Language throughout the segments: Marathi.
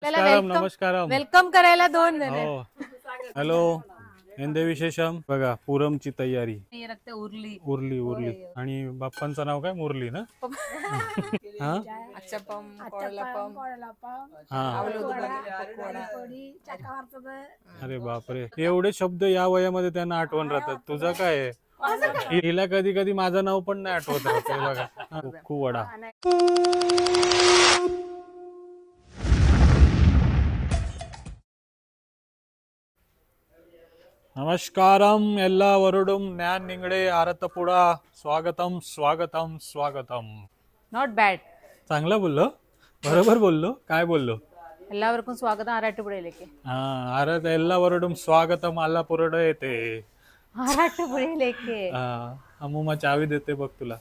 नमस्कारम वेलकम करायला दोन जण हो हॅलो हिंदी विशेषम बघा पुरमची तयारी उरली उरली उरली आणि बाप्पांचं नाव काय मुरली ना हा हा अरे बापरे एवढे शब्द या वयामध्ये त्यांना आठवण राहतात तुझं काय आहे हिला कधी कधी माझं नाव पण नाही आठवत राहते बघा कुक्कू वडा नमस्कारम एल्ला वरुडुम ज्ञान निंगडे आरतपुडा स्वागतम स्वागतम स्वागतम नॉट बॅड चांगलं बोललो बरोबर बोललो काय बोललो എല്ലാവർക്കും സ്വാഗതം ആറാട്ടുപുഴയിലേക്ക് आरत एल्ला वरुडुम स्वागतम आला पुरड येते आराटपुळेलेके अम्मा चावी देते बघ तुला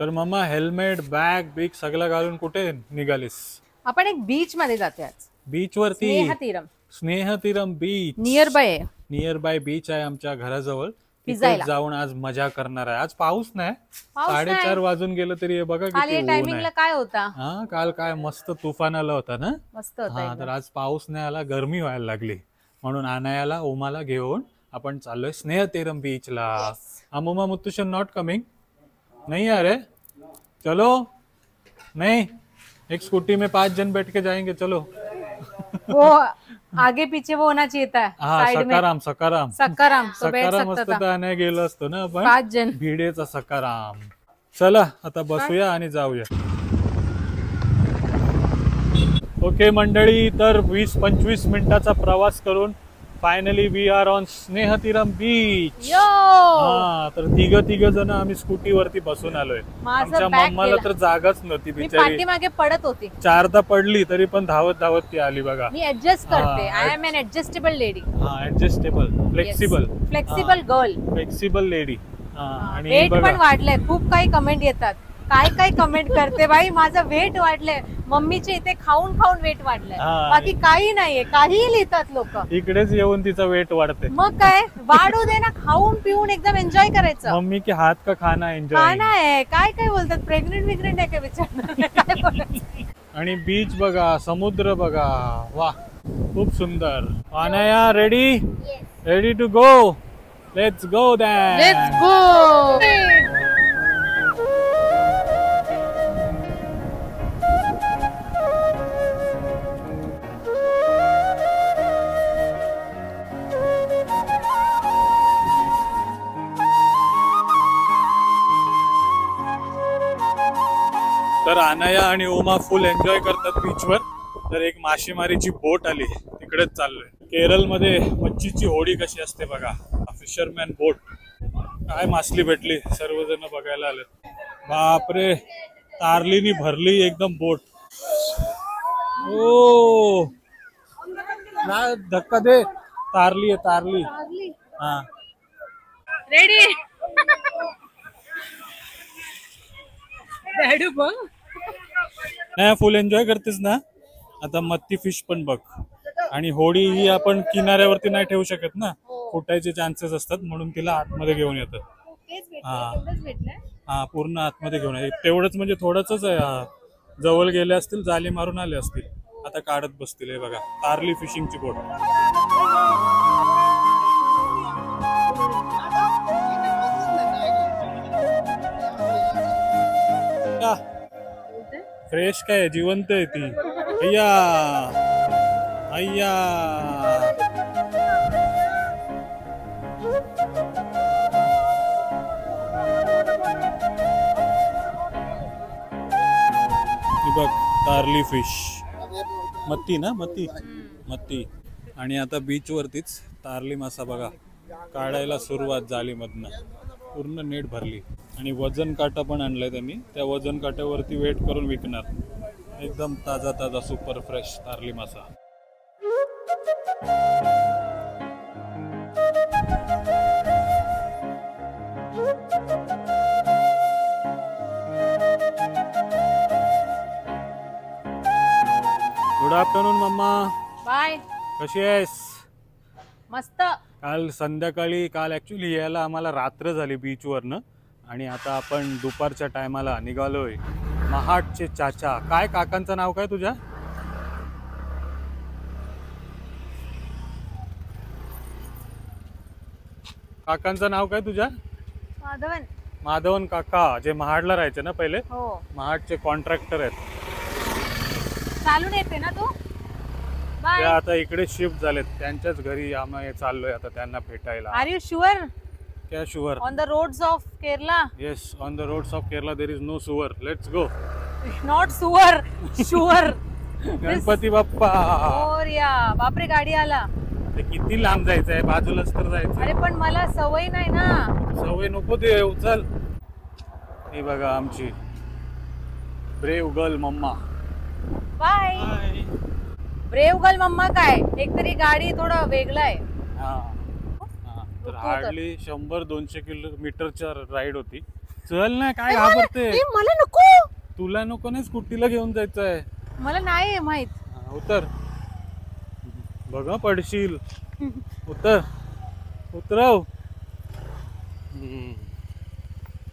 तर मम्मा हेल्मेट बॅग बिग सगळं घालून कुठे निघालीस आपण एक बीच मध्ये जातोय आज बीच वरती Snehatheeram Snehatheeram beach near by near by beach आहे आमच्या घराजवळ तिथे भिजायला. जाऊन आज मजा करणार आहे आज पाऊस नाही पाऊस नाही. 4:30 वाजून गेलं तरी हे बघा काल किती या ऊन टायमिंगला आहे काय होता हा काल काय मस्त तुफान आला होता ना मस्त होता हा एकदम. तर आज पाऊस नाही आला गरमी व्हायला लागली म्हणून अनायाला ओमाला घेऊन आपण चाललोय स्नेहतीरम बीचला अमुमा मुत्तुशन नॉट कमिंग नहीं आ रहे चलो नहीं एक स्कूटी में 5 जन बैठ के जाएंगे चलो वो आगे पीछे वो होना चाहिए था हा साइड में सकाराम सकाराम सकाराम तो बैठ सकाराम सकता असतं था तर आणायला गेलो असतो ना आपण 5 जन भिडेचा सकाराम चला आता बसूया आणि जाऊया ओके मंडळी तर 20-25 मिनिटाचा प्रवास करून finally we are on Snehatheeram beach यो हा तर तिघ जण आम्ही स्कूटी वरती बसून आलोय माझं आमच्या bag मम्माला गेलं. तर जागाच नव्हती मी बिचारी पाठीमागे पडत होती 4दा पडली तरी पण धावत धावत ती आली बघा मी ऍडजस्ट करते हा, I am an adjustable lady हा adjustable flexible flexible girl flexible lady आणि वेट पण बघा वाढलंय खूप काही कमेंट येतात काय कमेंट करते बाई माझं वेट वाढलंय मम्मीचे इथे खाऊन खाऊन वेट वाढलंय हा. बाकी काही नाहीये काहीही लिहितात लोक इकडेच येऊन तिचा वेट वाढते मग काय वाढू दे ना खाऊन पिऊन एकदम एन्जॉय करायचं मम्मी के हात का खाना एन्जॉय खाना आहे काय बोलतात प्रेग्नेंट विग्नेंट आहे का विचारणार काय बोलायचं आणि बीच बघा समुद्र बघा वा खूप सुंदर Anaya ready ready to go let's go let's go तर अनया आणि ओमा फुल एन्जॉय करतात बीचवर तर एक मासेमारीची बोट आली तिकडेच चाललोय केरळमध्ये मच्छीची होडी कशी असते बघा फिशरमॅन बोट काय मासली भेटली सर्वजण बघायला आले बापरे तारलीनी भरली एकदम बोट ओ नाही धक्का दे तारली आहे तारली हा रेडी डॅडू बघ नाही फुल एन्जॉय करतेस ना आता मत्ती फिश पण बघ आणि होडी ही आपण किनाऱ्यावरती नाही ठेवू शकत ना फुटायचे चान्सेस असतात म्हणून तिला आतमध्ये घेऊन येतं हा पूर्ण आतमध्ये घेऊन येतं तेवढंच म्हणजे थोडंच आहे जवळ गेले असतील जाली मारून आले असतील आता काढत बसतील हे बघा तारली फिशिंगची बोट फ्रेश काय जिवंत आहे ती अय्या अय्या बघ तारली फिश मत्ती ना मत्ती मत्ती आणि आता बीच वरतीच तारली मासा बघा काढायला सुरुवात जालीमधनं पूर्ण नेट भरली आणि वजन काटा पण आणलाय त्यांनी त्या वजन काट्यावरती वेट करून विकणार एकदम ताजा ताजा सुपर फ्रेश तारली मासा गुड आफ्टरनून मम्मा बाय कशी आहेस मस्त काल संध्याकाळी काल ॲक्च्युली यायला आम्हाला रात्र झाली बीचवरनं आणि आता आपण दुपारच्या टायमाला निघालोय महाटचे चाचा काय काकांचं नाव काय तुझ्या काकांचं नाव काय तुझ्या? माधवन. माधवन काका, जे महाडला राहायचे ना पहिले, हो, महाडचे कॉन्ट्रॅक्टर आहेत. चालून येते ना तू. ते बाय. आता इकडे शिफ्ट झालेत, त्यांच्याच घरी आम्ही चाललोय आता त्यांना भेटायला. Are you sure? क्या sure? On the roads of Kerala. Yes, on the roads of Kerala there is no सुअर. Let's go. नॉट सुअर, शुअर. गणपती बाप्पा. और या बापरे, गाडी आला. ते किती लांब जायचंय, बाजूलाच तर जायचंय. अरे पण मला सवय नाही ना. सवय नको दे, उचल. हे बघा आमची brave girl mamma. Bye. Brave girl mamma काय, एकतरी गाडी थोडं वेगळं आहे. तर हार्डली 100-200 किलोमीटरच्या राईड होती. चल ना, काय घाबरते? मला नको. तुला नको ना, स्कूटीला घेऊन जायचंय. मला नाही माहित. उतर. बघा पडशील. उतर, उतरव.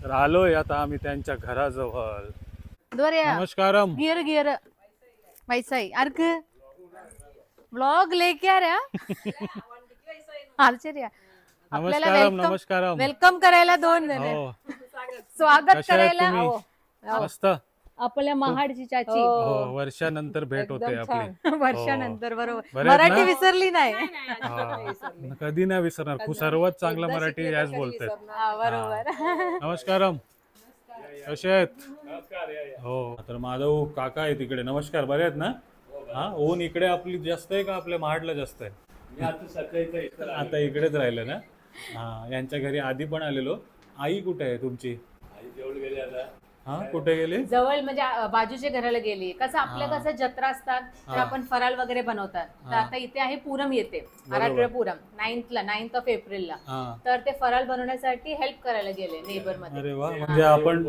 तर आलोय आता आम्ही त्यांच्या घराजवळ. नमस्कारम. गियर गियर वैसा ही अर्क व्लॉग लेके आ रहा. आश्चर्य. आपल्याला नमस्कारम. वेलकम करायला 2 जण. हो. स्वागत कशा आहेत करायला. तुम्ही? हो. मस्त. आपल्या महाडची चाची. हो, वर्षानंतर भेट होते आपली. वर्षानंतर. बरोबर. बरे आहेत मराठी ना? विसरली नाही. हा, कधी नाही विसरणार. सर्वात चांगला मराठी याच बोलते. हा, बरोबर. नमस्कारम. कसे आहेत? हो. तर माधव काका आहे तिकडे. नमस्कार. बरे आहेत ना? हा, ऊन इकडे आपली जास्त आहे का आपल्या महाडला जास्त आहे? आता इकडेच राहिलं ना. हा, यांच्या घरी आधी पण आलेलो. आई कुठे आहे तुमची? हा, कुठे गेली? जवळ म्हणजे बाजूच्या घराला गेली. कसं आपल्या कसं जत्रा असतात तर आपण फराळ वगैरे बनवतात. तर आता इथे आहे पूरम येते, मराठवाडा पूरम 9th ऑफ एप्रिलला. तर ते फराळ बनवण्यासाठी हेल्प करायला गेले नेबर मध्ये. अरे वा. म्हणजे आपण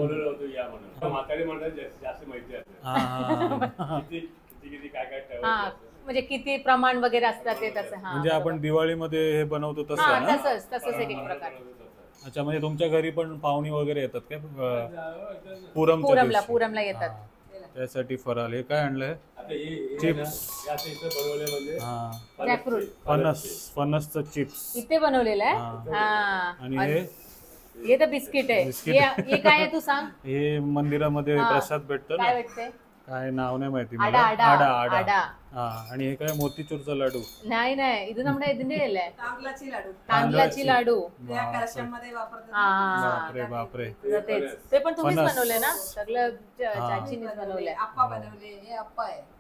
हा, म्हणजे किती प्रमाण वगैरे असतात ते तसं. हा, म्हणजे आपण दिवाळीमध्ये हे बनवतो तसं हा, ना? तसंच एक एक प्रकार. अच्छा, म्हणजे तुमच्या घरी पण पाहुणी वगैरे येतात काय पुरमच्या दिवशी? पुरमला येतात. त्यासाठी फराळ. हे काय आणलंय? चिप्स. जॅकफ्रूट. फणसचं चिप्स इथे बनवलेलं आहे. हा, आणि हे तर बिस्किट आहे. हे काय आहे तू सांग. हे मंदिरामध्ये प्रसाद भेटतो ना. काय भेटते? काय नाव नाही माहिती आडा मला. आडा आडा. आडा. हा, आणि हे काय मोतीचूरचा लाडू. नाही नाही, ഇത് നമ്മുടെ ഇതിന്റെ അല്ലേ? तांदळाची लाडू. बापरे बापरे. ते पण तुम्हीच बनवले ना? सगळं चाचीनेच बनवलंय.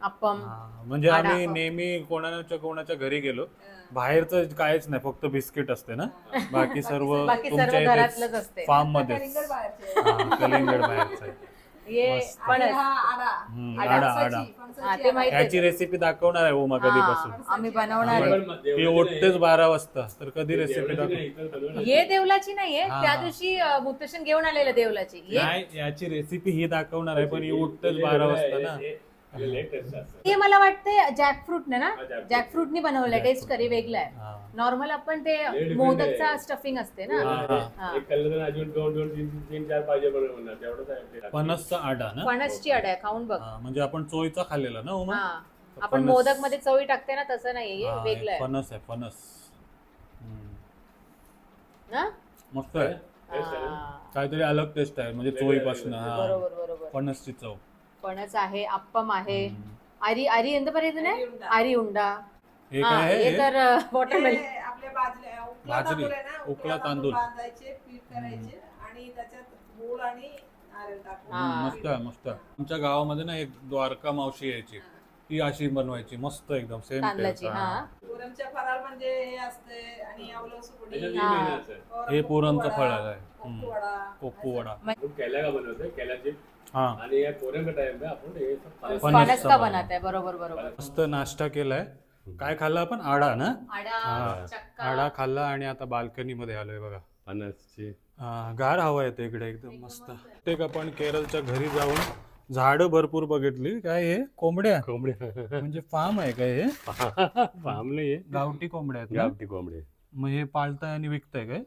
अप्पम. म्हणजे आम्ही नेहमी कोणाच्या घरी गेलो, बाहेरचं काहीच नाही, फक्त बिस्किट असते ना. बाकी सर्व तुमच्या घरातलंच असते. फार्म मध्ये. कलिंगड बाहेरचं आहे. याची रेसिपी दाखवणार आहे ओमा कधीपासून. आम्ही बनवणार आहे. ती ओटतेच 12 वाजता. तर कधी रेसिपी दाखव. हे देवलाची नाहीये, त्या दिवशी मुक्तेशन घेऊन आलेलं देवलाची. नाही, याची रेसिपी ही दाखवणार आहे, पण ही ओटतेच 12 वाजता ना. हे मला वाटतं जॅकफ्रूट ना, जॅकफ्रूटनी बनवलंय. टेस्ट करी वेगळं आहे. नॉर्मल आपण ते मोदकचा स्टफिंग असते ना. फणसचा आडा ना. फणसची आडा आहे, खाऊन बघ. म्हणजे आपण चोईचा खाल्लेला ना ओमा. आपण मोदक मध्ये चवळी टाकते ना, तसं नाहीये, वेगळं आहे. फणस आहे, फणस ना. मस्त आहे. काहीतरी अलग टेस्ट आहे, म्हणजे चोईपासून. बरोबर बरोबर. फणसची चव. फणस आहे, अप्पम आहे. अरी ಎಂತ ಬರೆಯುತ್ತೆ अरी उंडा. हे काय आहे? हे तर वॉटरमेलन. बाजरी, उकळा तांदूळ. मस्त आहे, मस्त. आमच्या गावामध्ये ना एक द्वारका मावशी यायची, ती अशी बनवायची मस्त एकदम सेम. हे पुरणचं फळ आहे. कोप्पू वडा. फणस का बनत आहे. बरोबर बरोबर. मस्त नाश्ता केलाय. काय खाल्लं आपण? आडा ना. आडा खाल्ला आणि आता बाल्कनी मध्ये आलोय बघा. फणसची गार हवा येते इकडे एकदम मस्त. ते आपण केरळच्या घरी जाऊन झाडं भरपूर बघितली. काय हे? कोंबड्या. म्हणजे फार्म आहे काय हे? फार्म नाही, गावठी कोंबड्या आहेत. गावठी कोंबडे. मग हे पाळताय आणि विकताय काय?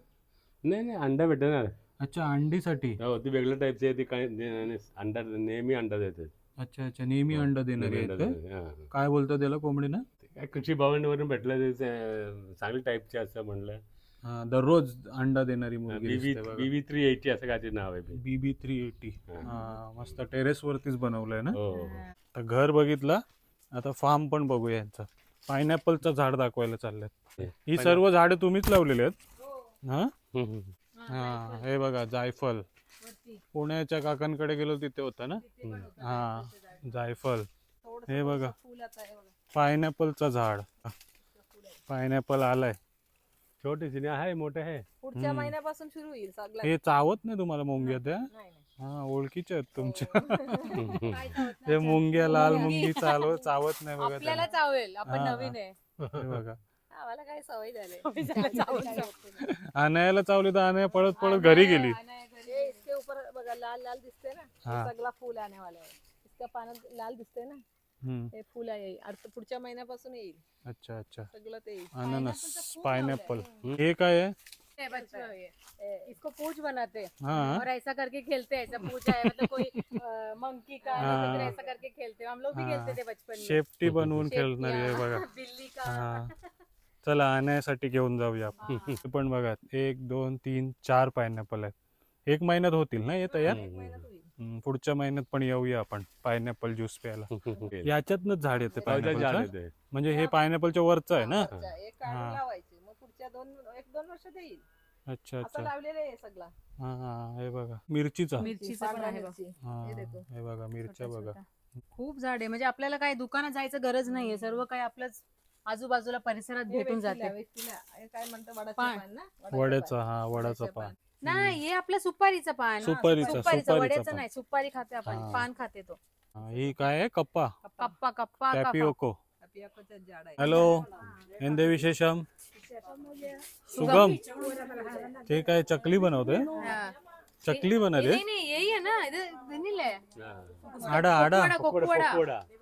नाही, अंडा भेटणार. अच्छा, अंडीसाठी. हो, ती वेगळ्या टाईपची आहे. ती काय अंडा नेहमी अंडा देते. अच्छा अच्छा, नेहमी अंडा देणारी आहेत काय? काय बोलतात त्याला कोंबडीना? काय कृषी भवन वरून भेटलं, चांगली टाईपचे असं म्हणलं. हा दररोज अंडा देणारी मुलगी दिसते बघा. BB 380 असं काहीतरी नाव आहे ते. BB 380. हा मस्त टेरेस वरतीच बनवलंय ना. हो तर घर बघितलं, आता फार्म पण बघूया यांचं. पायनॅपलचं झाड दाखवायला चाललंय. ही सर्व झाडं तुम्हीच लावलेली आहेत? हा हा हे बघा जायफळ. पुण्याच्या काकांकडे गेलो तिथे होता ना. हा जायफळ. हे बघा पायनॅपलचं झाड. पायनॅपल आलाय. छोटे आहे मोठे आहे. पुढच्या महिन्यापासून सुरू होईल सगळं. हे चावत नाही तुम्हाला मुंग्या त्या? हा ओळखीच्या आहेत तुमच्या. ते मुंग्या लाल मुंगी चावत नाही बघा. आपल्याला चावेल, आपण हा, नवीन आहे. हे बघा आम्हाला काय सवय झाली. आणायला चावली तर आणाय पळत पळत घरी गेली. ये इसके ऊपर बघा लाल लाल दिसते ना, हाँ. हे सगळा फूल आने वाला है. इसका पान लाल दिसते ना, हे फूल आहे. अर्थ पुढच्या महिन्यापासून येईल अच्छा अच्छा. सगळं ते येईल. अननस पाइनएप्पल. हे काय आहे? है बच्चों ये। इसको पूछ बनाते हैं हाँ और ऐसा करके खेलते हैं। ऐसा पूछ है मतलब कोई मंकी का हाँ। तो फिर ऐसा करके खेलते हैं। हम लोग भी खेलते थे बचपन में। शेपटी बनवून खेळणारी आहे बघा. बिल्ली का। हा चला आणण्यासाठी घेऊन जाऊया आपण. हे पण बघा 1 2 3 4 पायनॅपल आहेत. 1 महिन्यात होतील ना हे तयार? पुढच्या महिन्यात पण येऊया आपण पायनॅपल ज्यूस प्यायला. याच्यातनच झाड येते पायनॅपलचं. म्हणजे हे पायनॅपलच्या वरचं आहे ना. एक काढून लावायचे, मग पुढच्या 1-2 वर्षात येईल. अच्छा असं अच्छा. लावलेलं आहे सगळं. हा हा हे बघा मिरचीचा. मिरचीचं पण आहे बघ. हा हे बघा मिरच्या बघा. खूप झाड आहे. म्हणजे आपल्याला काय दुकानात जायचं गरज नाहीये. सर्व काही आपलंच आजूबाजूला परिसरात भेटून जाते. हे काय म्हणतं वडाचं पान. पान ना, वड्याचा हा वडाचा पान. नाही हे आपलं सुपारीचं पान. सुपारीचं वड्याचं पान. नाही, सुपारी खाते आपण. हा. पान खाते तो. हा, ही काय आहे? कप्पा कप्पा कप्पा टॅपिओको. पियाकोचं झाड आहे. हॅलो एंदे विशेषम सुगम. ते काय चकली बनवते? हाँ। चकली बना रहे? नहीं नहीं यही है ना, इधर वेनिला है। आडा आडा कोको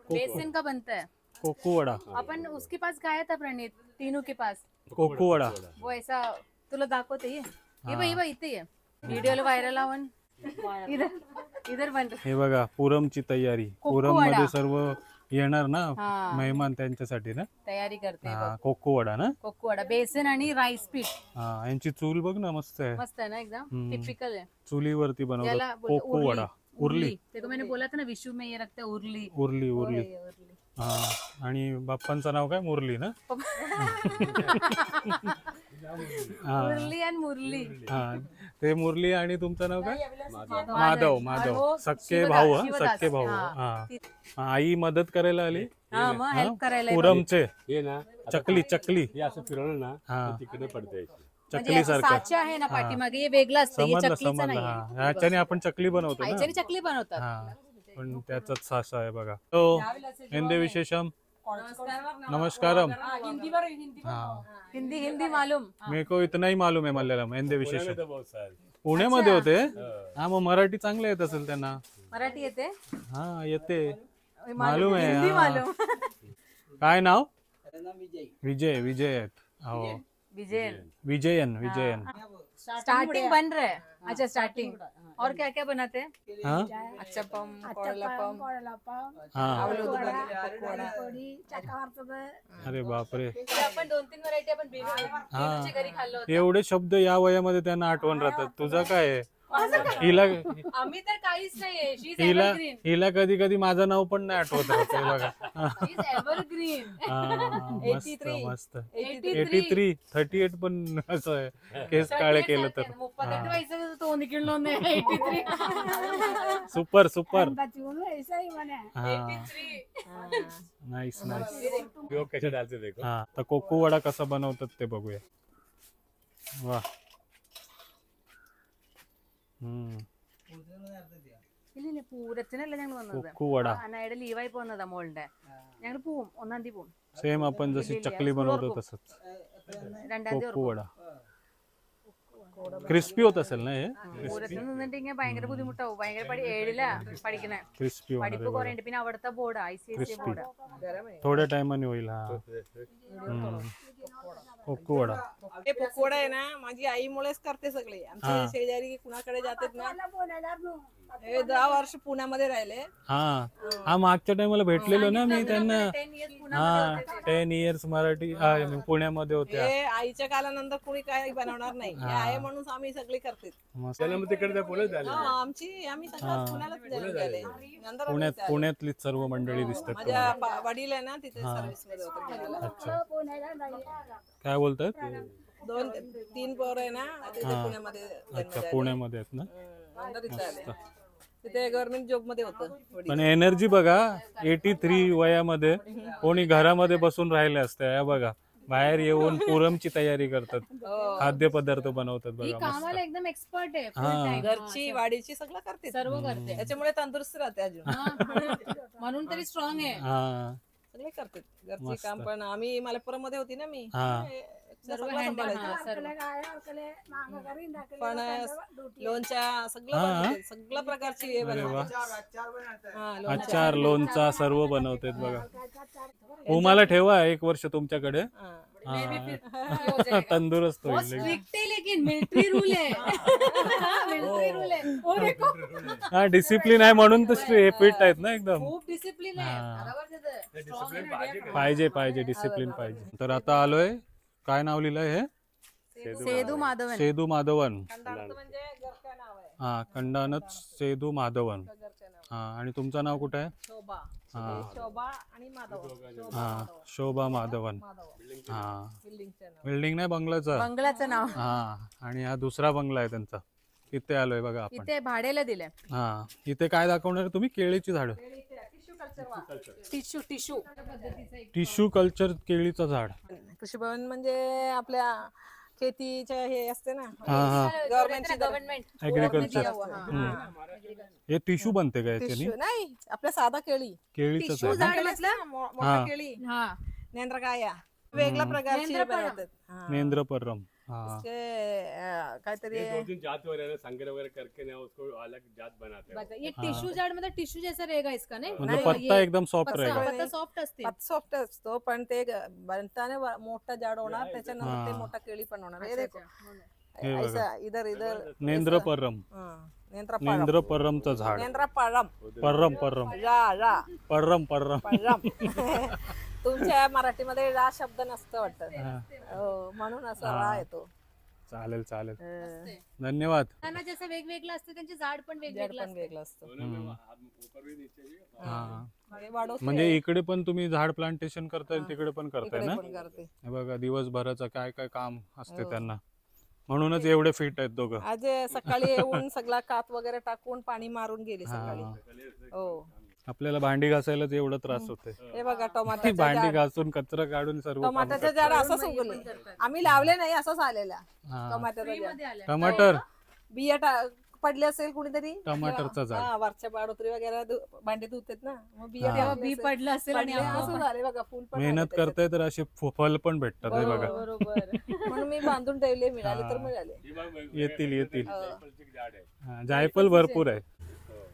बेसन का बनता है। कोको वडा. अपन उसके पास गया था प्रणीत, तीनों के पास. कोको वडा. वो ऐसा तुला दाखवते ये बघ इथे आहे. व्हिडिओला व्हायरल आवन इधर बन. हे बघा पुरमची तयारी. कोको पुरम वडा. मध्ये सर्व येणार ना हा. मेहमान त्यांच्यासाठी ना. तयारी करते हा कोको वडा ना. कोको वडा बेसन आणि राईस पीठ. हा यांची चूल बघ ना मस्त आहे. मस्त है ना एकदम टिपिकल है. चुलीवरती याला बनवतात बोलते कोको वडा. उरली देखो मैंने बोला था ना विशु में ये रखते हैं उरली. उरली उरली. हा आणि बाप्पांचं नाव काय? मुरली ना. हा उरली आणि मुरली. हा ते मुरली. आणि तुमचं नाव काय? माधव. माधव. सक्के शिवदास, भाऊ. हा शिवदास. सक्के भाऊ. हा. हा आई मदत करायला आली. हा मग हेल्प करायला येतो. पुरमचे हे ना चकली चकली. हे असं फिरवलं ना हा. तर तिकडे पडते. म्हणजे चकली असं सारखं. साचा आहे ना पाठीमागे हे वेगळं असतं. हे समजलं चकलीचं समजलं. नाही. हा ह्याच्याने आपण चकली बनवतो ना. आईच्याने चकली बनवतात. हा पण त्याचाच सासा आहे बघा. तो हिंदी विशेषम नमस्कारम. हाँ हिंदी हिंदी मालूम. मेरे को इतना ही मालूम आहे मल्याळम हिंदी विशेषम. बहुत सारे. पुण्यामध्ये होते. हा मग मराठी चांगलं येत असेल त्यांना. मराठी येते. हा येते मालूम आहे. हिंदी हा. मालूम. काय नाव? विजय. विजय आहेत. हो विजयन. विजयन. स्टार्टिंग बन रहा है. अच्छा स्टार्टिंग. और क्या क्या बनाते हैं? हाँ अच्चापम, कोरलापम, हाँ पकोडा. अरे बापरे. आपण 2-3 व्हरायटी आपण बेबीच्या घरी खाल्लो होतो. एवढे शब्द या वयामध्ये त्यांना आठवण राहतात. तुझं काय आहे? हिला आम्ही तर काहीच नाहीये. शी इज हिला एव्हरग्रीन. हिला कधी कधी माझं नाव पण नाही आठवत राहते बघा. शी इज एव्हरग्रीन. हा, मस्त 83. मस्त. 83. 38 पण असं आहे. केस काळे केलं तर. 38 वयसाचं तो निकळलो नाही. 83. Super super. 83. Nice nice. उपयोग कशा डालते देखो. हा तर कोको वडा कसा बनवतात ते बघूया. वा ഇല്ല പൂരത്തിനല്ല ഞങ്ങൾ വന്നത്. कोको वडा അനായുടെ ലീവായി പോകുന്നതാ മോളുടെ. ഞങ്ങൾ പോവും 1-ാം തീയതി പോവും. सेम आपण जशी चकली बनवतो तसंच. 2-ാം തീയതി कोको वडा क्रिस्पी होत असेल ना हे? പൂരത്തിന് നിന്നിട്ടെങ്കിൽ ഭയങ്കര ബുദ്ധിമുട്ടാവും. ഭയങ്കര 7ലാ പഠിക്കണേ. क्रिस्पी होणार പഠിപ്പ് आहे കുറെ ഉണ്ട്. പിന്നെ അവിടുത്തെ ബോർഡ് ICSE ബോർഡ്. थोड्या टायमाने होईल. हा पोक्कू वडा. हे पकोडा आहे ना माझी आईमुळेच करते सगळे. आमचे शेजारी कुणाकडे जातात ना, हे 10 वर्ष पुण्यामध्ये राहिले. हा मागच्या टाइमला भेटलेलो ना मी त्यांना. 10 इयर्स मराठी पुण्यामध्ये होत्या. हे आईच्या कालानंतर कुणी काही बनवणार नाही, हे आहे म्हणून आम्ही सगळे करते. आम्ही सगळं पुण्यालाच गेले. नंतर पुण्यातली सर्व मंडळी दिसतात. माझ्या वडील आहे ना तिथे सर्व्हिस मध्ये होते. अच्छा, काय बोलतात? 2-3 पोरं आहे ना तिथे पुण्यामध्ये. अच्छा, पुण्यामध्ये आहेत ना. नंतर इथे आले. तिथे गव्हर्नमेंट जॉब मध्ये होतं. पण एनर्जी बघा, 83 वयामध्ये कोणी घरामध्ये बसून राहिले असते. या बघा बाहेर येऊन पुरमची तयारी करतात, खाद्यपदार्थ बनवतात बघा. कामाला एकदम एक्सपर्ट आहे. घरची वाडीची सगळं करते, सर्व करते. त्याच्यामुळे तंदुरुस्त राहते अजून. म्हणून तरी स्ट्रॉंग आहे. सगळे करते घरची काम. पण आम्ही मलपुरम मध्ये होती ना मी, सर्व पण लोणच्या सगळ्या प्रकारची हे बनवते. अचार, लोणचा सर्व बनवतात बघा. उमाला ठेवा 1 वर्ष तुमच्याकडे, तंदुरुस्त होईल. स्ट्रिक्ट आहे लेकिन मिलिटरी रूल आहे. मिलिटरी रूल आहे. ओ देखो. हा डिसिप्लिन आहे म्हणून तर फिट आहेत ना एकदम. खूप डिसिप्लिन आहे. पाहिजे डिसिप्लिन पाहिजे. तर आता आलोय, काय नाव लिहिलंय हे? सेदू माधवन. सेदू माधवन. म्हणजे घरचं नाव आहे. हा, खंडानच सेदू माधवन. हा, आणि तुमचं नाव कुठं आहे? शोभा. हा शोभा आणि माधव. हा, शोभा माधवन. हा, बिल्डिंगचं नाव. बिल्डिंग नाही, बंगल्याचं. बंगल्याचं नाव. हा, आणि हा दुसरा बंगला आहे त्यांचा. इथे आलोय बघा आपण. इथे भाड्याला दिलंय. हा, इथे काय दाखवणार तुम्ही? केळीची झाडं. टिश्यू टिश्यू कल्चर, केळीचं झाड. कृषी भवन म्हणजे आपल्या शेतीच्या हे असते ना, गव्हर्नमेंट ऍग्रिकल्चर. हे टिश्यू बनते का याच्यानी? नाही, आपल्या साधा केळी. केळीच आहे. झाड म्हटलं मोठा केळी. नेंद्रकाया वेगळ्या प्रकारची बनवतात. नेंद्रपरम. हाँ, काहीतरी जात वगैरह संकर वगैरह करके ना उसको अलग जात बनाते हैं. ये टिश्यू झाड मतलब टिश्यू जैसा रहेगा इसका नहीं? मतलब पत्ता एकदम सॉफ्ट रहेगा. पत्ता सॉफ्ट असते. सॉफ्ट असतो, पण ते बनताना मोठा झाड होणार, त्याच्यानंतर ते मोठा केळी पण होणार. हे देखो ऐसा इधर नेंद्रपरम. नेंद्रपरमचं झाड. नेंद्रपरम. परम तुमच्या मराठीमध्ये रा शब्द नसतं वाटतं, म्हणून असा रा येतो. चालेल. धन्यवाद. त्यांना जसं वेगवेगळं असतं, त्यांचे झाड पण वेगवेगळं असतं. म्हणजे इकडे पण तुम्ही झाड प्लांटेशन करताय, तिकडे पण करताय ना? हे बघा, दिवसभराचं काय काय काम असते त्यांना, म्हणूनच एवढे फिट आहेत दोघं. आज सकाळी येऊन सगळा कात वगैरे टाकून पाणी मारून गेले सकाळी. हो, आपल्याला भांडी घासायलाच एवढा त्रास होते. हे बघा टोमॅटो, भांडी घासून कचरा काढून सर्व. टोमॅटोचं झाड असंच उगवलं, आम्ही लावले नाही, असंच आलेला टोमॅटोचं झाड. टमाटर बिया पडले असेल कुणीतरी, टमाटरचा झाड. वरच्या बाडोत्री वगैरे भांडी धुतात ना, मग बिया बी पडलं असेल आणि असं झाले बघा. फुल पण मेहनत करताय तर असे फल पण भेटतात. हे बघा, बरोबर. म्हणून मी बांधून ठेवले, मिळाले तर मिळाले. येतील. जायफळ भरपूर आहे.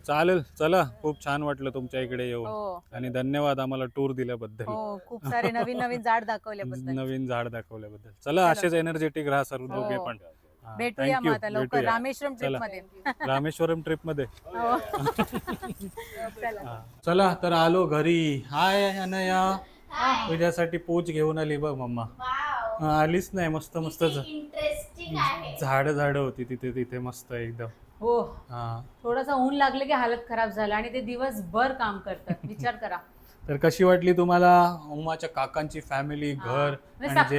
चालेल, चला. खूप छान वाटलं तुमच्या इकडे येऊन, आणि धन्यवाद आम्हाला टूर दिल्याबद्दल. खूप सारे नवीन झाड दाखवल्याबद्दल. नवीन झाड दाखवल्याबद्दल. चला, असेच एनर्जेटिक राहा सर्व दोघे पण. भेटूया मग आता लवकर रामेश्वरम ट्रिप मध्ये. रामेश्वरम ट्रिप मध्ये. चला, तर आलो घरी. हाय अनया, तुझ्यासाठी पूज घेऊन आली बघ मम्मा. आलीच नाही. मस्त झाड होती तिथे मस्त एकदम. हो, थोडासा ऊन लागले की हालत खराब झाला, आणि ते दिवसभर काम करतात. विचार करा. तर कशी वाटली तुम्हाला उमाच्या काकांची फॅमिली, घर, आणि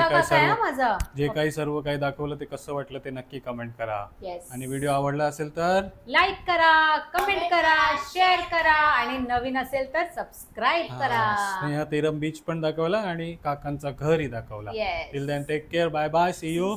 जे काही सर्व काही दाखवलं ते कसं वाटलं ते नक्की कमेंट करा. आणि व्हिडिओ आवडला असेल तर लाईक करा, कमेंट करा, शेअर करा, आणि नवीन असेल तर सबस्क्राईब करा. स्नेहा तेरम बीच पण दाखवला आणि काकांचा घरही दाखवला. Till then take care, bye bye, see you.